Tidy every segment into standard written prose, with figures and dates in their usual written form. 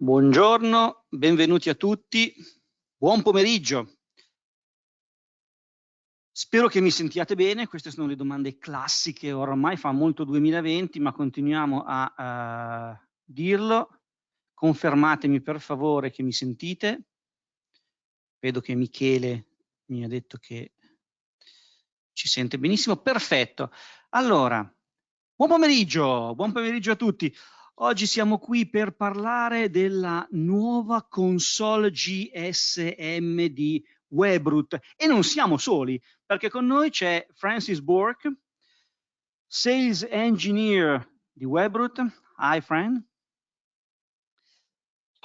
Buongiorno, benvenuti a tutti, buon pomeriggio. Spero che mi sentiate bene, queste sono le domande classiche, ormai fa molto 2020, ma continuiamo a dirlo. Confermatemi per favore che mi sentite. Vedo che Michele mi ha detto che ci sente benissimo, perfetto. Allora, buon pomeriggio a tutti. Oggi siamo qui per parlare della nuova console GSM di Webroot e non siamo soli, perché con noi c'è Francis Bork, Sales Engineer di Webroot. Hi, Fran.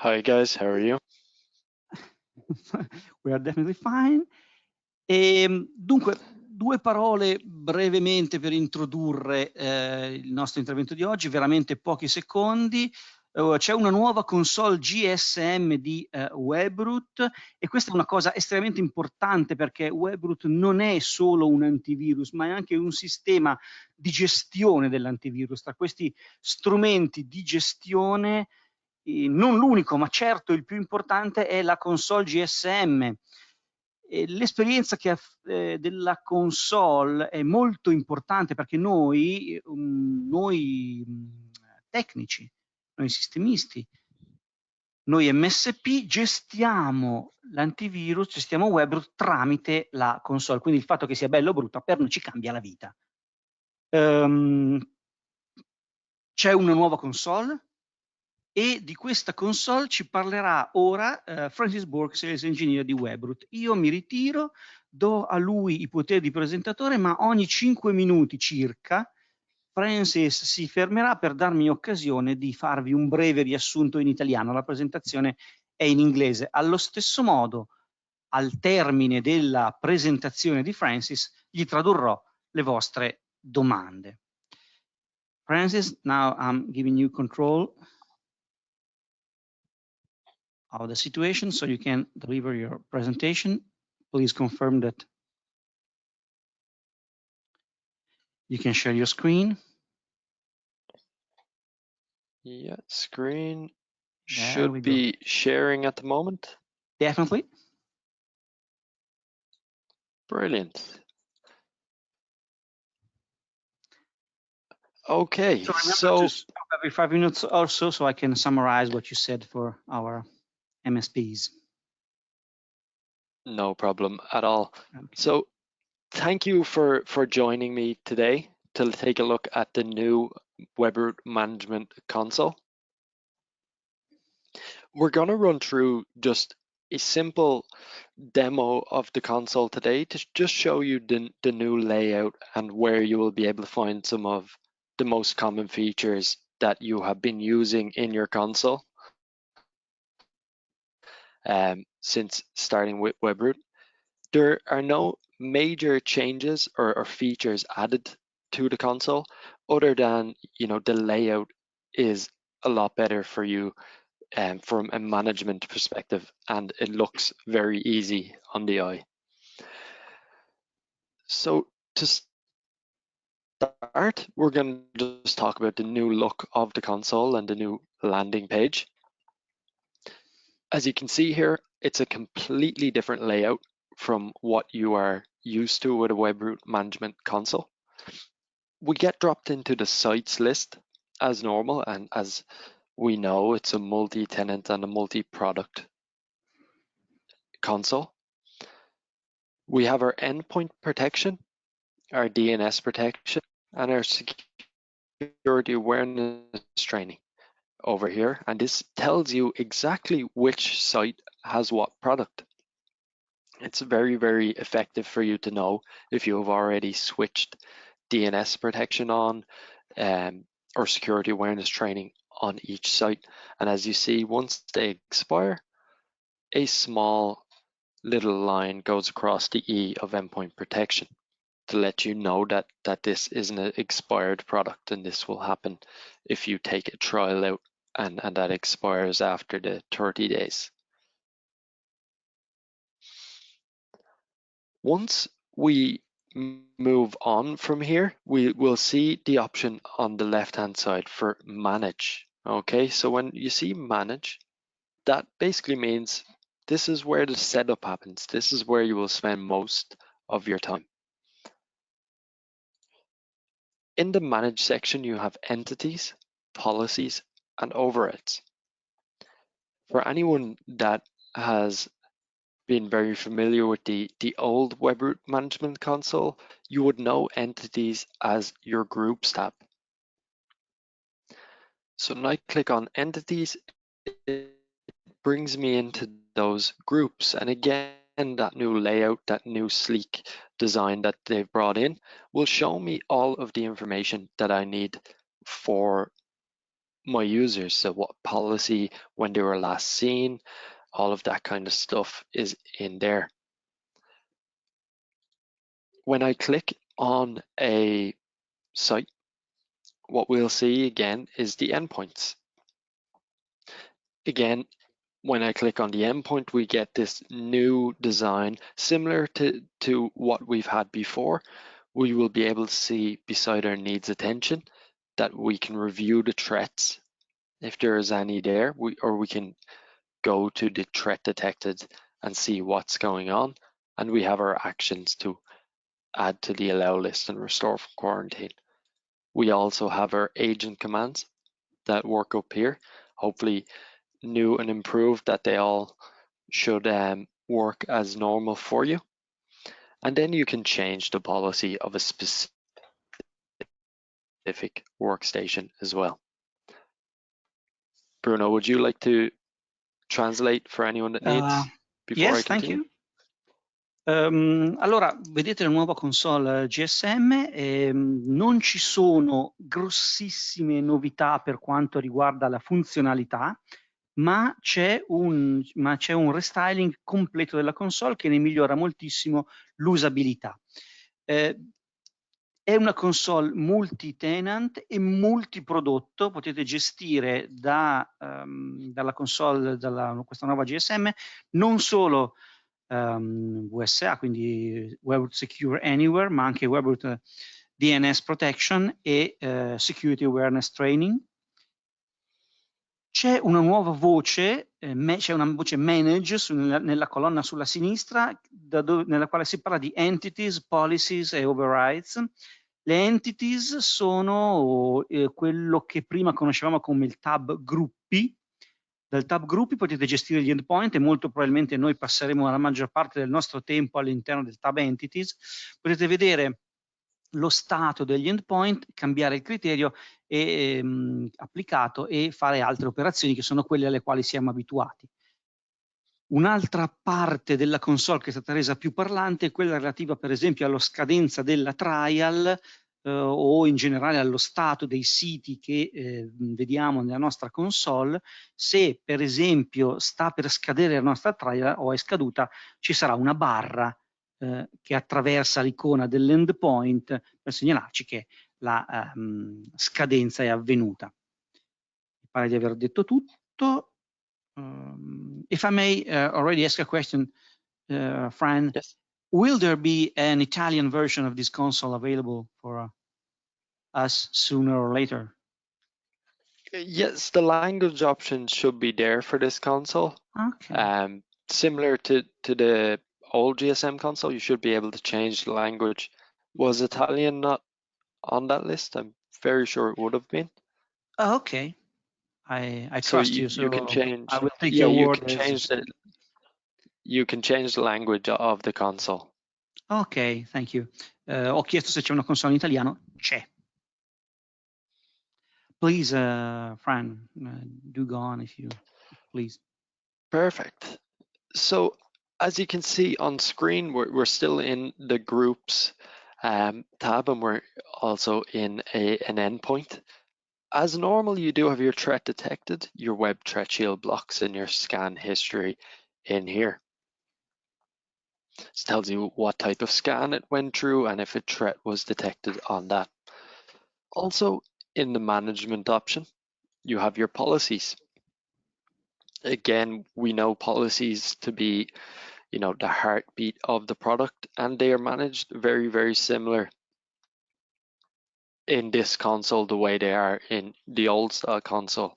Hi guys, how are you? We are definitely fine. Dunque, due parole brevemente per introdurre il nostro intervento di oggi, veramente pochi secondi. C'è una nuova console GSM di Webroot e questa è una cosa estremamente importante perché Webroot non è solo un antivirus, ma è anche un sistema di gestione dell'antivirus. Tra questi strumenti di gestione, non l'unico, ma certo il più importante è la console GSM. L'esperienza della console è molto importante perché noi tecnici, noi sistemisti, noi MSP gestiamo l'antivirus, gestiamo Webroot tramite la console, quindi il fatto che sia bello o brutta per noi ci cambia la vita. C'è una nuova console e di questa console ci parlerà ora Francis Bork, Sales Engineer di Webroot. Io mi ritiro, do a lui i poteri di presentatore, ma ogni 5 minuti circa Francis si fermerà per darmi occasione di farvi un breve riassunto in italiano. La presentazione è in inglese. Allo stesso modo, al termine della presentazione di Francis, gli tradurrò le vostre domande. Francis, now I'm giving you control of the situation so you can deliver your presentation. Please confirm that you can share your screen. Yeah, screen There should be sharing at the moment. Definitely. Brilliant. Okay, So remember so to stop every 5 minutes or so I can summarize what you said for our MSPs. no problem at all. Okay. So thank you for joining me today to take a look at the new Webroot Management Console. We're going to run through just a simple demo of the console today to just show you the new layout and where you will be able to find some of the most common features that you have been using in your console since starting with Webroot. There are no major changes or features added to the console other than, you know, the layout is a lot better for you from a management perspective, and it looks very easy on the eye. So to start, we're going to just talk about the new look of the console and the new landing page. As you can see here, it's a completely different layout from what you are used to with a Webroot management console. We get dropped into the sites list as normal, and as we know, it's a multi-tenant and a multi-product console. We have our endpoint protection, our DNS protection, and our security awareness training over here. And this tells you exactly which site has what product. It's very, very effective for you to know if you have already switched DNS protection on or security awareness training on each site. And as you see, once they expire, a small little line goes across the E of endpoint protection to let you know that this is an expired product, and this will happen if you take a trial out and that expires after the 30 days. Once we move on from here, we will see the option on the left hand side for manage. Okay, so when you see manage, that basically means this is where the setup happens. This is where you will spend most of your time. In the Manage section, you have entities, policies, and overrides. For anyone that has been very familiar with the old Webroot management console, you would know entities as your groups tab. So when I click on entities, it brings me into those groups. And again, that new layout, that new sleek design that they've brought in will show me all of the information that I need for my users. So what policy, when they were last seen, all of that kind of stuff is in there. When I click on a site, what we'll see again is the endpoints. Again, when I click on the endpoint, we get this new design similar to what we've had before. We will be able to see beside our needs attention that we can review the threats if there is any there, or we can go to the threat detected and see what's going on. And we have our actions to add to the allow list and restore from quarantine. We also have our agent commands that work up here, hopefully new and improved, that they all should work as normal for you. And then you can change the policy of a specific workstation as well. Bruno, would you like to translate for anyone that needs before I continue? Yes, thank you. Allora, vedete la nuova console GSM, non ci sono grossissime novità per quanto riguarda la funzionalità, ma c'è un restyling completo della console che ne migliora moltissimo l'usabilità. È una console multi-tenant e multiprodotto, potete gestire dalla console, questa nuova GSM, non solo WSA, quindi Webroot Secure Anywhere, ma anche Webroot DNS Protection e Security Awareness Training. C'è una nuova voce, c'è una voce Manage nella colonna sulla sinistra, nella quale si parla di Entities, Policies e Overrides. Le Entities sono quello che prima conoscevamo come il tab Gruppi. Dal tab Gruppi potete gestire gli endpoint e molto probabilmente noi passeremo la maggior parte del nostro tempo all'interno del tab Entities. Potete vedere lo stato degli endpoint, cambiare il criterio applicato e fare altre operazioni che sono quelle alle quali siamo abituati. Un'altra parte della console che è stata resa più parlante è quella relativa per esempio alla scadenza della trial o in generale allo stato dei siti che vediamo nella nostra console. Se per esempio sta per scadere la nostra trial o è scaduta, ci sarà una barra che attraversa l'icona dell'endpoint per segnalarci che la scadenza è avvenuta. Mi pare di aver detto tutto. If I may already ask a question, Fran, Yes. Will there be an Italian version of this console available for us sooner or later? Yes, the language option should be there for this console. Okay. Similar to the old GSM console, you should be able to change the language. Was Italian not on that list? I'm very sure it would have been. Oh, okay. I So trust you, so you can change. I will take Yeah, your you word. can change the language of the console. Ok, thank you. Ho chiesto se c'è una console in italiano. C'è. Please, Fran, do go on if you please. Perfect. So as you can see on screen, we're still in the groups tab, and we're also in an endpoint. As normal, you do have your threat detected, your web threat shield blocks, and your scan history in here. This tells you what type of scan it went through and if a threat was detected on that. Also, in the management option, you have your policies. Again, we know policies to be, the heartbeat of the product, and they are managed very, very similar in this console the way they are in the old style console,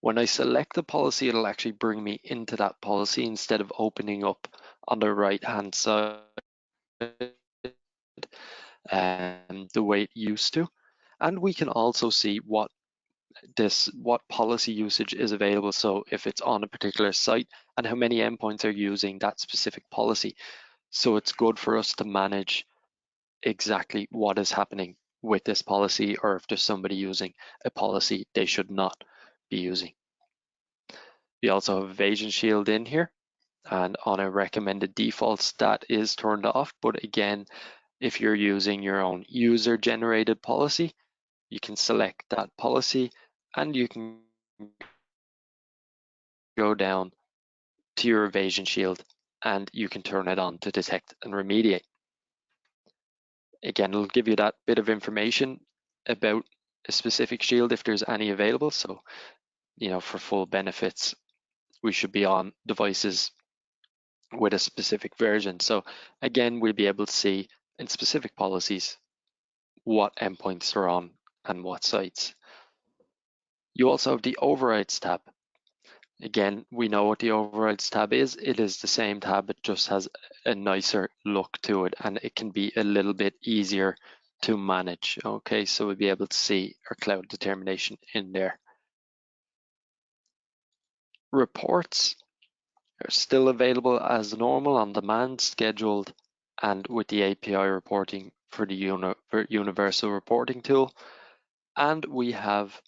When I select the policy, it'll actually bring me into that policy instead of opening up on the right-hand side the way it used to. And we can also see what policy usage is available. So if it's on a particular site and how many endpoints are using that specific policy. So it's good for us to manage exactly what is happening with this policy, or if there's somebody using a policy they should not be using. We also have Evasion Shield in here, and on a recommended defaults that is turned off. But again, if you're using your own user generated policy, you can select that policy and you can go down to your Evasion Shield and you can turn it on to detect and remediate. Again, it'll give you that bit of information about a specific shield if there's any available. So, for full benefits, we should be on devices with a specific version. So again, we'll be able to see in specific policies what endpoints are on and what sites. You also have the overrides tab. Again, we know what the overrides tab is. It is the same tab, it just has a nicer look to it, and it can be a little bit easier to manage. Okay, so we'll be able to see our cloud determination in there. Reports are still available as normal, on demand, scheduled, and with the API reporting for the universal reporting tool. And we have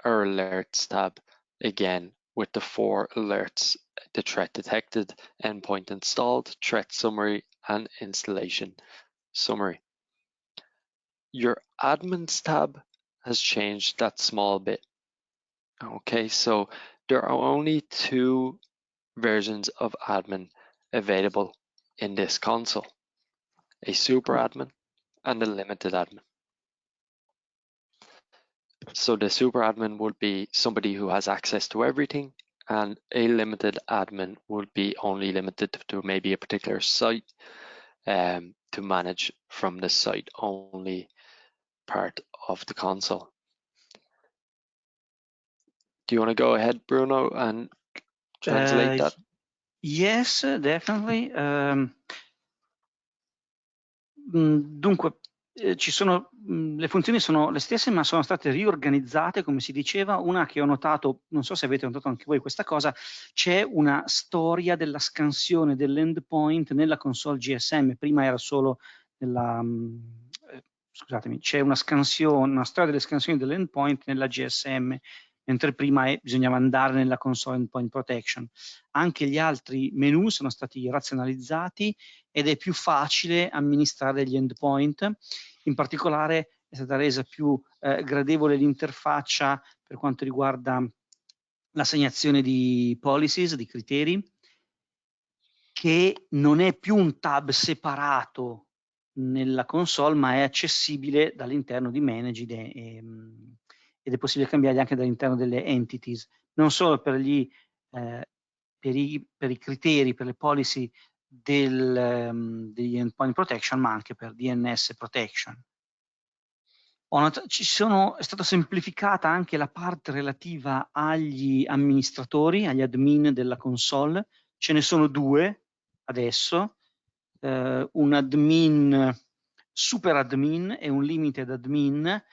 our alerts tab, again with the 4 alerts: the threat detected, endpoint installed, threat summary, and installation summary. Your admins tab has changed that small bit. Okay, so there are only 2 versions of admin available in this console: a super admin and a limited admin. So the super admin would be somebody who has access to everything, and a limited admin would be only limited to maybe a particular site, to manage from the site only part of the console. Do you want to go ahead, Bruno, and translate that? Yes, definitely. Dunque, le funzioni sono le stesse, ma sono state riorganizzate, come si diceva. Una che ho notato, non so se avete notato anche voi questa cosa, c'è una storia della scansione dell'endpoint nella console GSM. Prima era solo scusatemi, c'è una storia delle scansioni dell'endpoint nella GSM, mentre prima bisognava andare nella console Endpoint Protection. Anche gli altri menu sono stati razionalizzati ed è più facile amministrare gli endpoint. In particolare è stata resa più gradevole l'interfaccia per quanto riguarda l'assegnazione di policies, di criteri, che non è più un tab separato nella console, ma è accessibile dall'interno di Manage ed è possibile cambiarli anche dall'interno delle entities, non solo per i criteri, per le policy degli endpoint protection, ma anche per DNS protection. È stata semplificata anche la parte relativa agli amministratori, agli admin della console. Ce ne sono 2 adesso, un admin, super admin e un limited admin.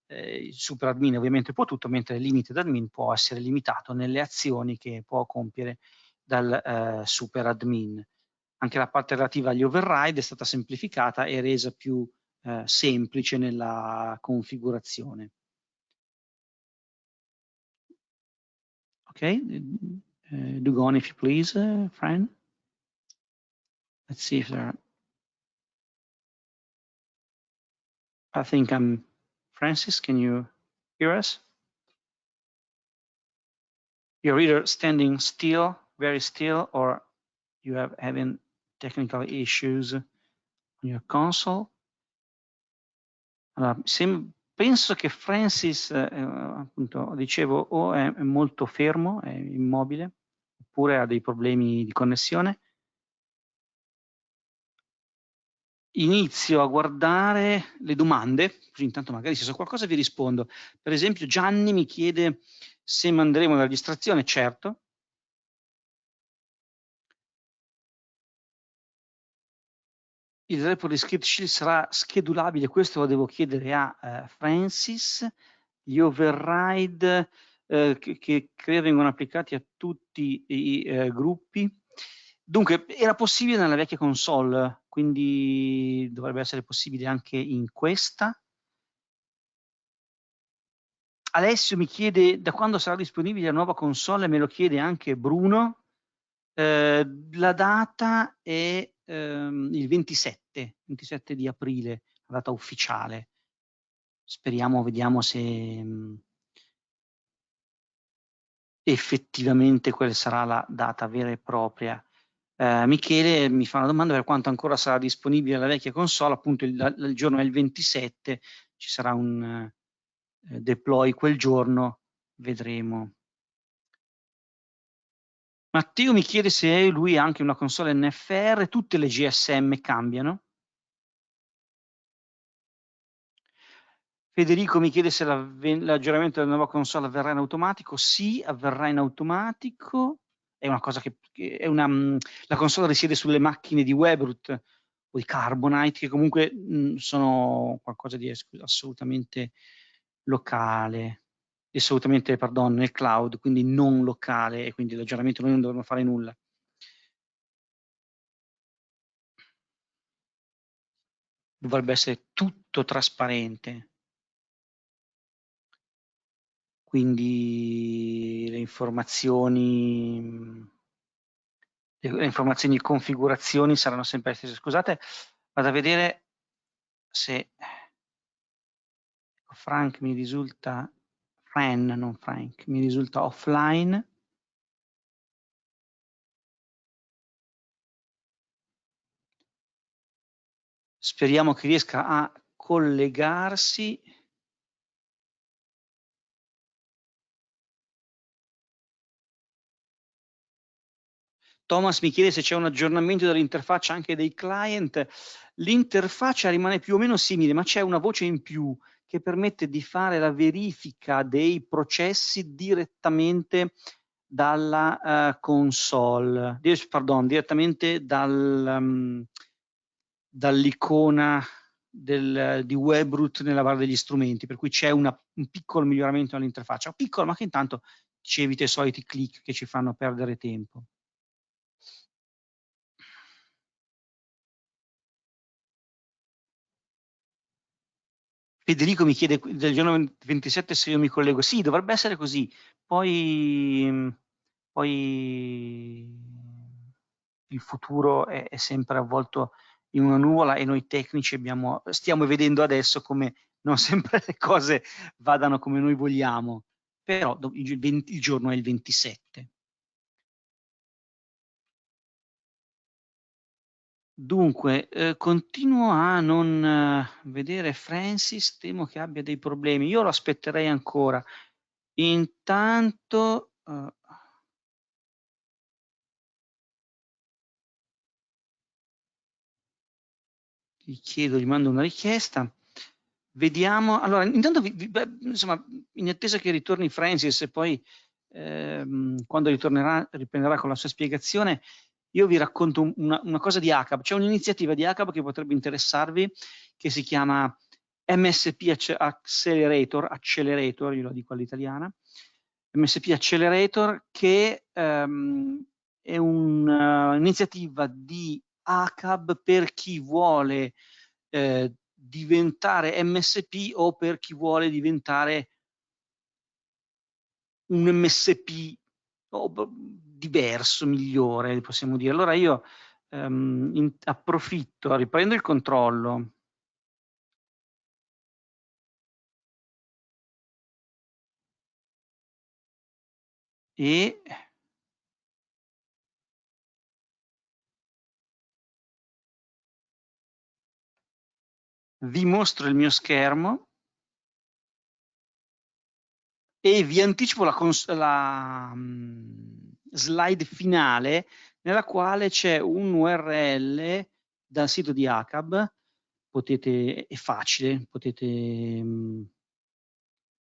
Il super admin ovviamente può tutto, mentre il limited admin può essere limitato nelle azioni che può compiere dal super admin. Anche la parte relativa agli override è stata semplificata e resa più semplice nella configurazione. Ok, do go on if you please, Fran. Let's see if there are. I think I'm Francis. Can you hear us? You're either standing still, very still, or you have having technical issues on your console. Allora, penso che Francis, appunto, dicevo, o è molto fermo, è immobile, oppure ha dei problemi di connessione. Inizio a guardare le domande, così intanto magari se so qualcosa vi rispondo. Per esempio Gianni mi chiede Se manderemo la registrazione, certo. Il report di Script Shield sarà schedulabile, questo lo devo chiedere a Francis. Gli override che credo vengono applicati a tutti i gruppi. Dunque, era possibile nella vecchia console, quindi dovrebbe essere possibile anche in questa. Alessio mi chiede da quando sarà disponibile la nuova console, me lo chiede anche Bruno. La data è il 27 di aprile, la data ufficiale. Speriamo, vediamo se effettivamente quella sarà la data vera e propria. Michele mi fa una domanda per quanto ancora sarà disponibile la vecchia console, appunto il giorno è il 27, ci sarà un deploy quel giorno, vedremo. Matteo mi chiede se lui ha anche una console NFR, tutte le GSM cambiano. Federico mi chiede se l'aggiornamento della nuova console avverrà in automatico. Sì, avverrà in automatico. È una cosa la console risiede sulle macchine di Webroot o di Carbonite, che comunque sono qualcosa di assolutamente locale, assolutamente, pardon, nel cloud, quindi non locale, e quindi l'aggiornamento noi non dovremmo fare nulla. Dovrebbe essere tutto trasparente. Quindi le informazioni di configurazioni saranno sempre le stesse. Scusate, vado a vedere se Frank mi risulta, non Frank, mi risulta offline. Speriamo che riesca a collegarsi. Thomas mi chiede se c'è un aggiornamento dell'interfaccia anche dei client. L'interfaccia rimane più o meno simile, ma c'è una voce in più che permette di fare la verifica dei processi direttamente dalla console, direttamente dall'icona di Webroot nella barra degli strumenti, per cui c'è un piccolo miglioramento all'interfaccia, piccolo, ma che intanto ci evita i soliti click che ci fanno perdere tempo. Federico mi chiede del giorno 27 se io mi collego. Sì, dovrebbe essere così. Poi il futuro è sempre avvolto in una nuvola e noi tecnici stiamo vedendo adesso come non sempre le cose vadano come noi vogliamo, però il giorno è il 27. Dunque, continuo a non vedere Francis, temo che abbia dei problemi. Io lo aspetterei ancora. Intanto, gli mando una richiesta. Vediamo. Allora, intanto, insomma, in attesa che ritorni Francis e poi quando riprenderà con la sua spiegazione, io vi racconto una cosa di ACAB. C'è un'iniziativa di ACAB che potrebbe interessarvi, che si chiama MSP Accelerator, io lo dico all'italiana, MSP Accelerator, che è un'iniziativa di ACAB per chi vuole diventare MSP o per chi vuole diventare un MSP diverso, migliore, possiamo dire. Allora io approfitto, riprendo il controllo e vi mostro il mio schermo e vi anticipo la slide finale, nella quale c'è un URL dal sito di ACAB. È facile, potete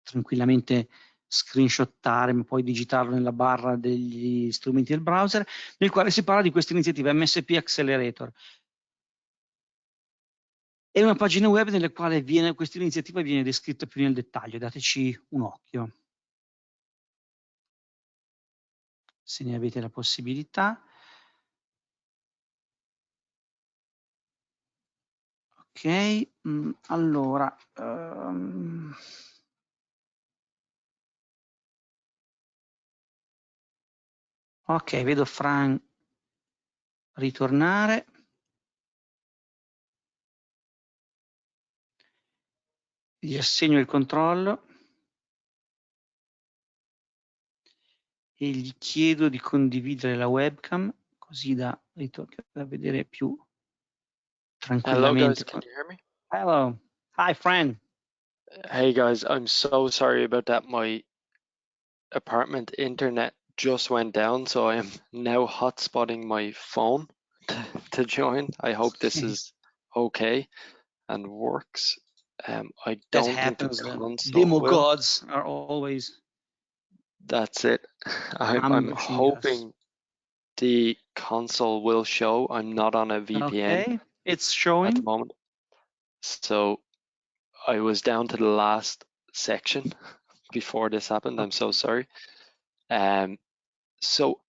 tranquillamente screenshottare, ma poi digitarlo nella barra degli strumenti del browser, nel quale si parla di questa iniziativa MSP Accelerator. È una pagina web nella quale questa iniziativa viene descritta più nel dettaglio, dateci un occhio se ne avete la possibilità. Ok, allora, ok, vedo Fran ritornare. Gli assegno il controllo e gli chiedo di condividere la webcam così da vedere più Hello guys, tranquillamente. can you hear me? Hello, hi Fran. Hey guys, I'm so sorry about that. My apartment internet just went down, so I am now hotspotting my phone to join. I hope this is okay and works. I That don't think the happens. console Demo will. gods are always. That's it. I'm hoping the console will show. I'm not on a VPN Okay, it's at the showing. moment. So I was down to the last section before this happened. I'm so sorry. So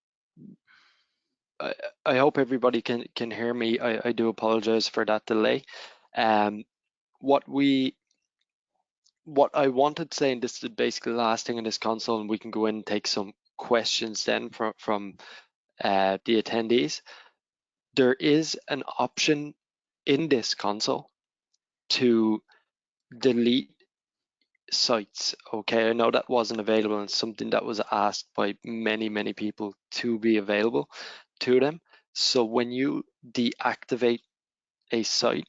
I hope everybody can hear me. I do apologize for that delay. What I wanted to say, and this is basically the last thing on this console, and we can go in and take some questions then from the attendees. There is an option in this console to delete sites. Okay, I know that wasn't available and something that was asked by many people to be available to them. So when you deactivate a site,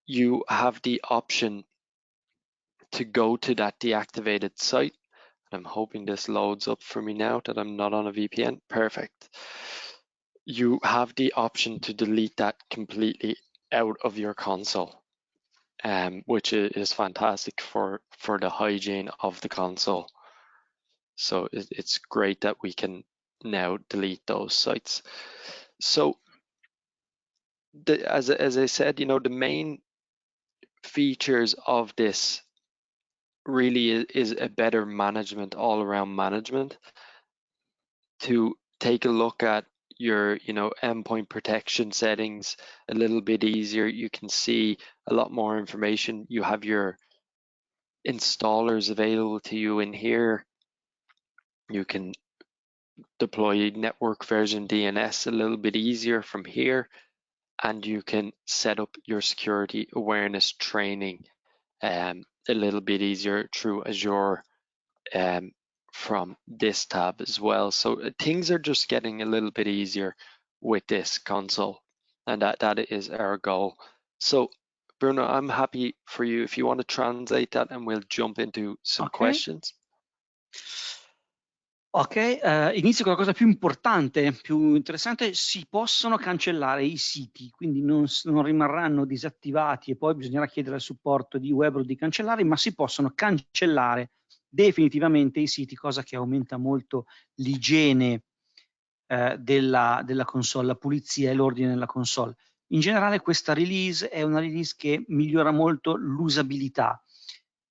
you have the option to go to that deactivated site. I'm hoping this loads up for me now that I'm not on a VPN. Perfect. You have the option to delete that completely out of your console, which is fantastic for the hygiene of the console. So it's great that we can now delete those sites. So as I said, you know, the main features of this really is a better management, all around management, to take a look at your, you know, endpoint protection settings a little bit easier. You can see a lot more information. You have your installers available to you in here. You can deploy network version DNS a little bit easier from here, and you can set up your security awareness training a little bit easier through Azure from this tab as well. So things are just getting a little bit easier with this console, and that is our goal. So Bruno, I'm happy for you if you want to translate that, and we'll jump into some questions. Ok, inizio con la cosa più importante, più interessante: si possono cancellare i siti, quindi non rimarranno disattivati e poi bisognerà chiedere al supporto di Webroot di cancellarli, ma si possono cancellare definitivamente i siti, cosa che aumenta molto l'igiene della console, la pulizia e l'ordine nella console. In generale questa release è una release che migliora molto l'usabilità.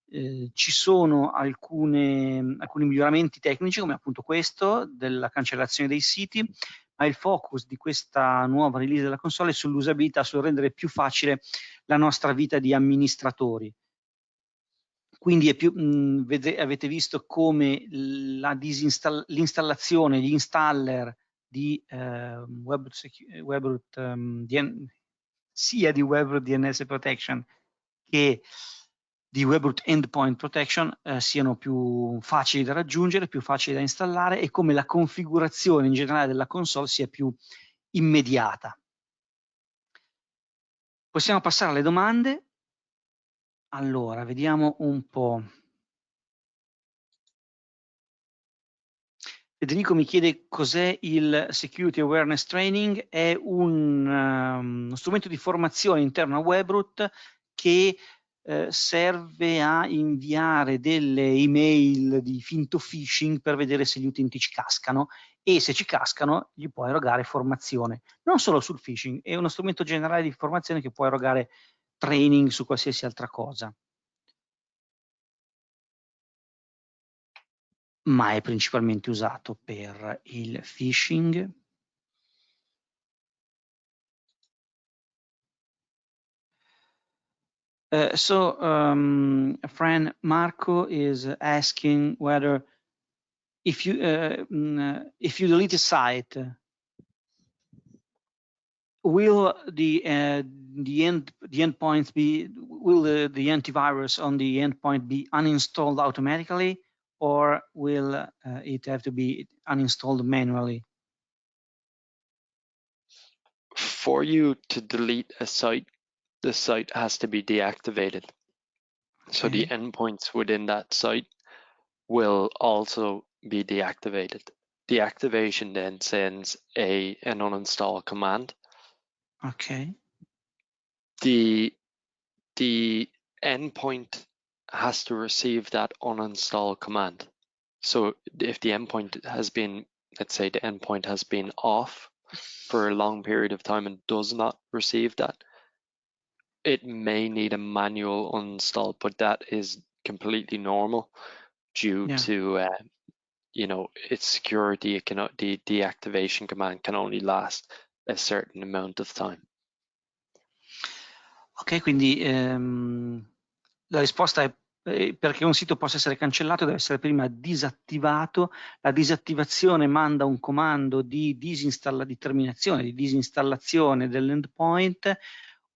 Ci sono alcuni miglioramenti tecnici, come appunto questo della cancellazione dei siti, ma il focus di questa nuova release della console è sull'usabilità, sul rendere più facile la nostra vita di amministratori. Quindi è più, avete visto come l'installazione, gli installer di Webroot, sia di Webroot DNS Protection che di Webroot Endpoint Protection siano più facili da raggiungere, più facili da installare, e come la configurazione in generale della console sia più immediata. Possiamo passare alle domande. Allora, vediamo un po'. Federico mi chiede cos'è il Security Awareness Training. È uno strumento di formazione interno a Webroot che serve a inviare delle email di finto phishing per vedere se gli utenti ci cascano, e se ci cascano gli può erogare formazione, non solo sul phishing, è uno strumento generale di formazione che può erogare training su qualsiasi altra cosa, ma è principalmente usato per il phishing. So a friend Marco is asking whether if you delete a site, will the endpoints be, will the antivirus on the endpoint be uninstalled automatically, or will it have to be uninstalled manually? For you to delete a site, the site has to be deactivated. Okay. So the endpoints within that site will also be deactivated. Deactivation then sends an uninstall command. Okay. The endpoint has to receive that uninstall command. So if the endpoint has been, let's say the endpoint has been off for a long period of time and does not receive that, it may need a manual uninstall, but that is completely normal due to you know, its security. It cannot, the deactivation command can only last a certain amount of time. Ok, quindi la risposta è perché un sito possa essere cancellato deve essere prima disattivato. La disattivazione manda un comando di terminazione, di disinstallazione dell'endpoint.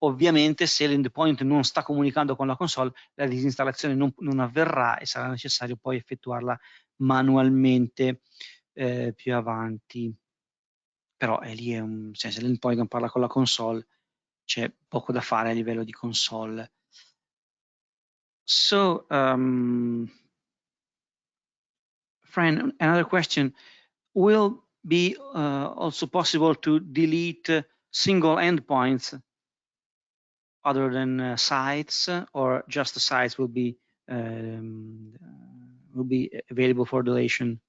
Ovviamente se l'endpoint non sta comunicando con la console, la disinstallazione non avverrà e sarà necessario poi effettuarla manualmente più avanti. Però è lì, se l'endpoint non parla con la console, c'è poco da fare a livello di console. So, friend, another question. Will be also possible to delete single endpoints other than sites, or just the sites will be available for deletion?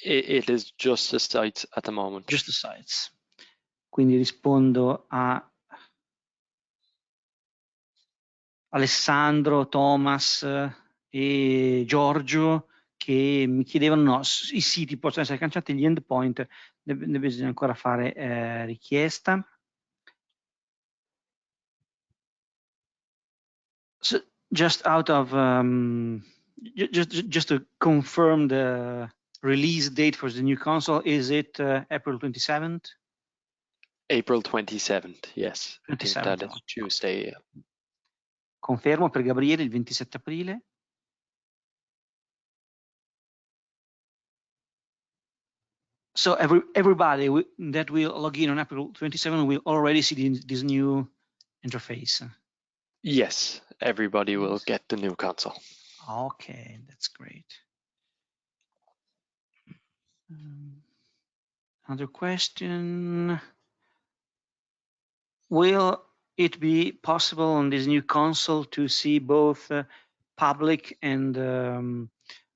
It is just the sites at the moment. Just the sites. Quindi rispondo a Alessandro, Thomas e Giorgio che mi chiedevano, no, i siti possono essere cancellati, gli endpoint ne bisogna ancora fare richiesta. So just out of just to confirm the release date for the new console, is it April 27th? April 27th, yes. 27th, I think that is Tuesday. Confermo per Gabriele il 27 aprile. So everybody that will log in on April 27 will already see this new interface. Yes, everybody will get the new console. Okay, that's great. Another question. Will it be possible on this new console to see both public and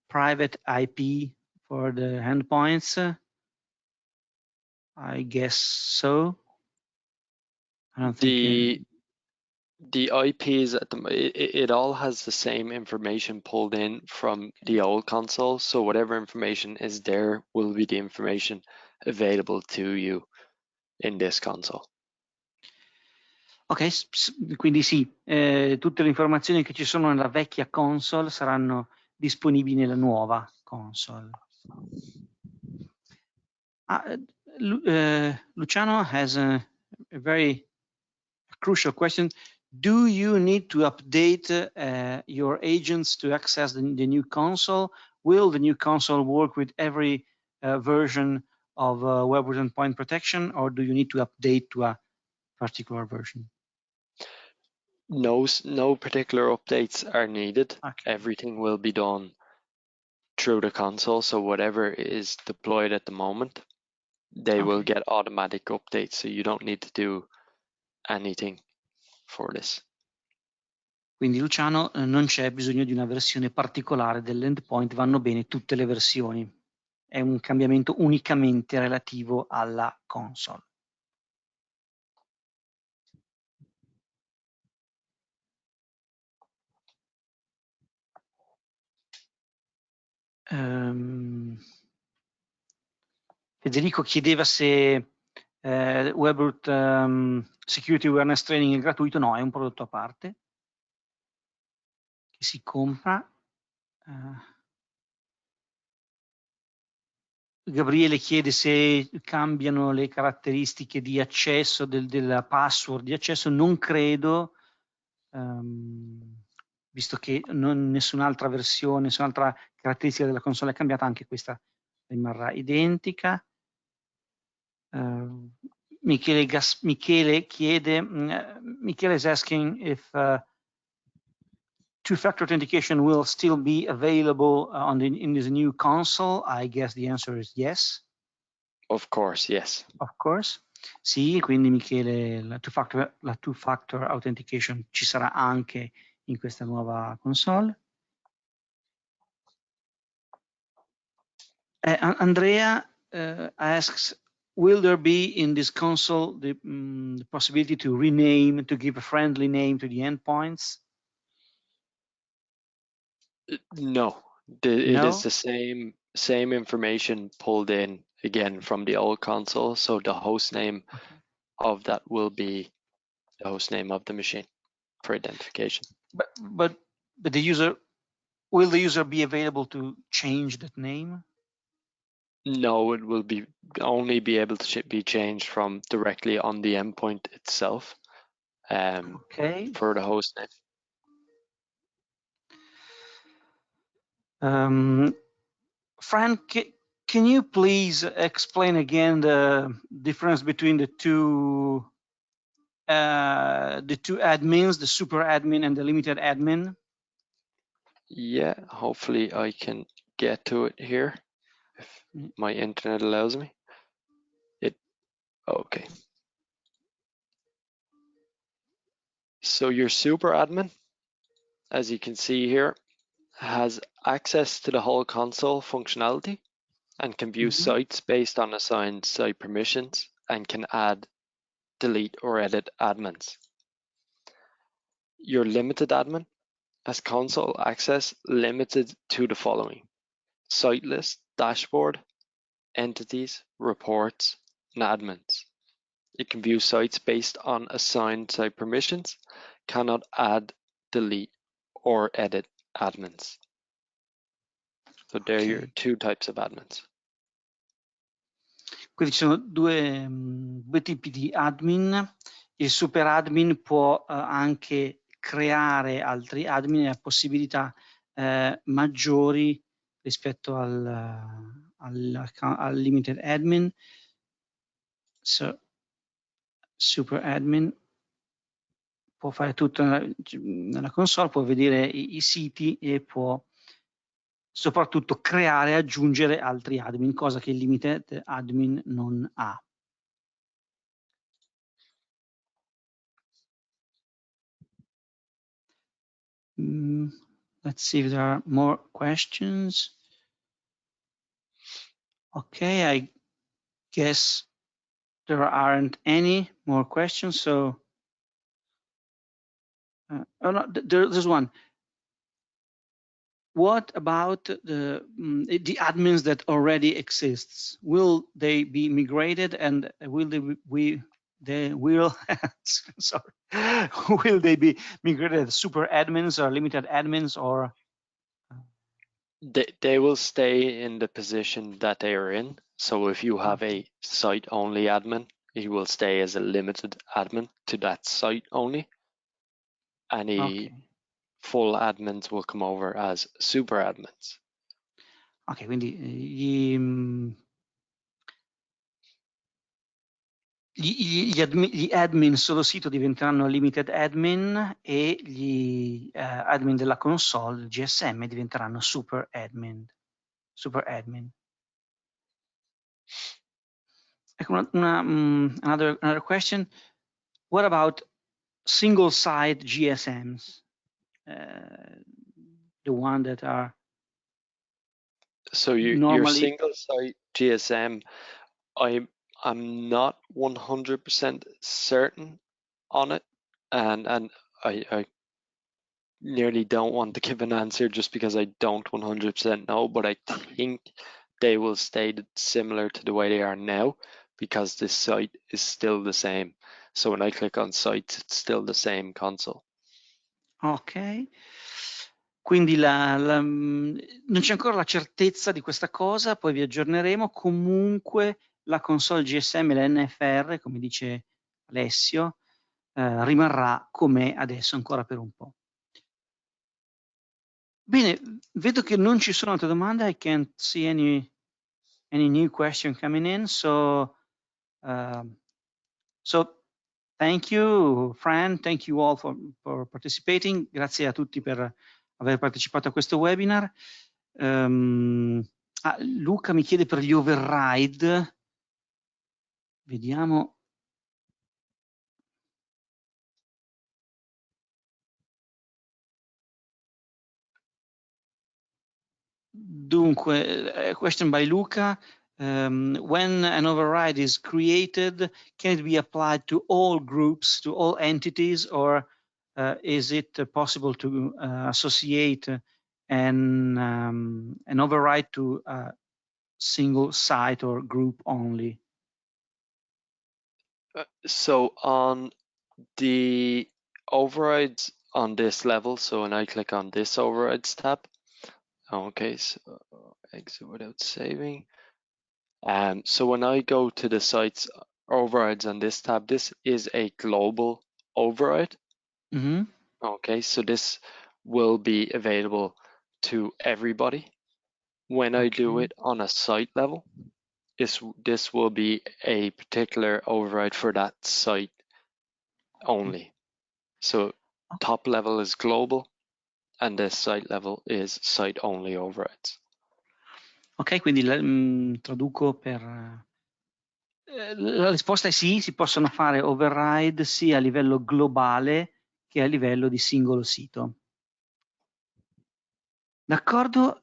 private IP for the endpoints? I guess so. I don't think the IPs at it all has the same information pulled in from the old console, so whatever information is there will be the information available to you in this console. Ok, quindi sì, tutte le informazioni che ci sono nella vecchia console saranno disponibili nella nuova console. Luciano has a very crucial question. Do you need to update your agents to access the new console? Will the new console work with every version of Webroot Endpoint Protection, or do you need to update to a particular version? No particular updates are needed. Okay. Everything will be done through the console, so whatever is deployed at the moment, they will get automatic updates, so you don't need to do anything for this. Quindi Luciano, non c'è bisogno di una versione particolare dell'endpoint, vanno bene tutte le versioni. È un cambiamento unicamente relativo alla console. Federico chiedeva se Webroot Security Awareness Training è gratuito. No, è un prodotto a parte che si compra. Gabriele chiede se cambiano le caratteristiche di accesso della password di accesso. Non credo, visto che nessun'altra versione, nessun'altra caratteristica della console è cambiata, anche questa rimarrà identica. Michele chiede, Michele is asking if two-factor authentication will still be available in this new console. I guess the answer is yes. Of course, yes. Of course. Sì, quindi Michele, la two-factor authentication ci sarà anche in questa nuova console. Andrea asks, will there be in this console the possibility to rename, to give a friendly name to the endpoints? No, it is the same information pulled in again from the old console. So the host name of that will be the host name of the machine for identification. But the user, will the user be available to change that name? No, it will only be able to be changed from directly on the endpoint itself. For the host name. Frank, can you please explain again the difference between the two admins, the super admin and the limited admin? Yeah, hopefully I can get to it here if my internet allows me. Okay. So your super admin, as you can see here, has access to the whole console functionality and can view sites based on assigned site permissions and can add, delete, or edit admins. Your limited admin has console access limited to the following: site list, dashboard, entities, reports, and admins. It can view sites based on assigned site permissions, cannot add, delete, or edit admins. So there are your two types of admins. Quindi ci sono due tipi di admin. Il super admin può anche creare altri admin e ha possibilità maggiori rispetto al limited admin. So, super admin può fare tutto nella console, può vedere i siti e può soprattutto creare e aggiungere altri admin, cosa che il limited admin non ha. Let's see if there are more questions. Okay, I guess there aren't any more questions. So, oh no, there's one. What about the admins that already exists? Will they be migrated, and will will they be migrated as super admins or limited admins, or? They will stay in the position that they are in. So if you have a site only admin, it will stay as a limited admin to that site only. Any full admins will come over as super admins. Ok, quindi gli admin sullo sito diventeranno limited admin e gli admin della console, GSM, diventeranno super admin. Ecco, another question. What about single site GSMs? the one that are so your normally single site GSM, I'm not 100% certain on it, and I nearly don't want to give an answer just because I don't 100% know, but I think they will stay similar to the way they are now because this site is still the same. So when I click on sites, it's still the same console. ok. Quindi non c'è ancora la certezza di questa cosa, poi vi aggiorneremo. Comunque la console GSM, la NFR, come dice Alessio, rimarrà com'è adesso ancora per un po'. Bene, vedo che non ci sono altre domande. I can't see any new question coming in, so thank you, Fran, thank you all for participating. Grazie a tutti per aver partecipato a questo webinar. Luca mi chiede per gli override. Vediamo. Dunque, a question by Luca. When an override is created, can it be applied to all groups, to all entities, or is it possible to associate an override to a single site or group only? So on the overrides on this level, so when I click on this overrides tab, okay, so exit without saving. So when I go to the sites overrides on this tab, this is a global override. Mm-hmm. Okay, so this will be available to everybody. When I do it on a site level, this will be a particular override for that site only. So top level is global and the site level is site only overrides. Ok, quindi traduco per... la risposta è sì, si possono fare override sia a livello globale che a livello di singolo sito. D'accordo?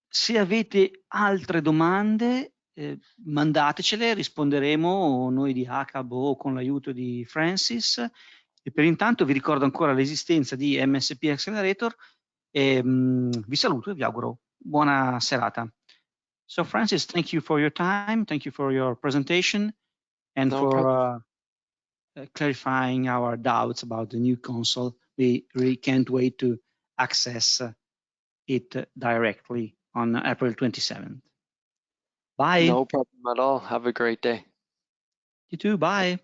Se avete altre domande, mandatecele, risponderemo noi di HACAB o con l'aiuto di Francis. E per intanto vi ricordo ancora l'esistenza di MSP Accelerator e vi saluto e vi auguro buona serata. So Francis, thank you for your time, thank you for your presentation, and No for problem. clarifying our doubts about the new console. We really can't wait to access it directly on April 27th. Bye. No problem at all. Have a great day. You too. Bye.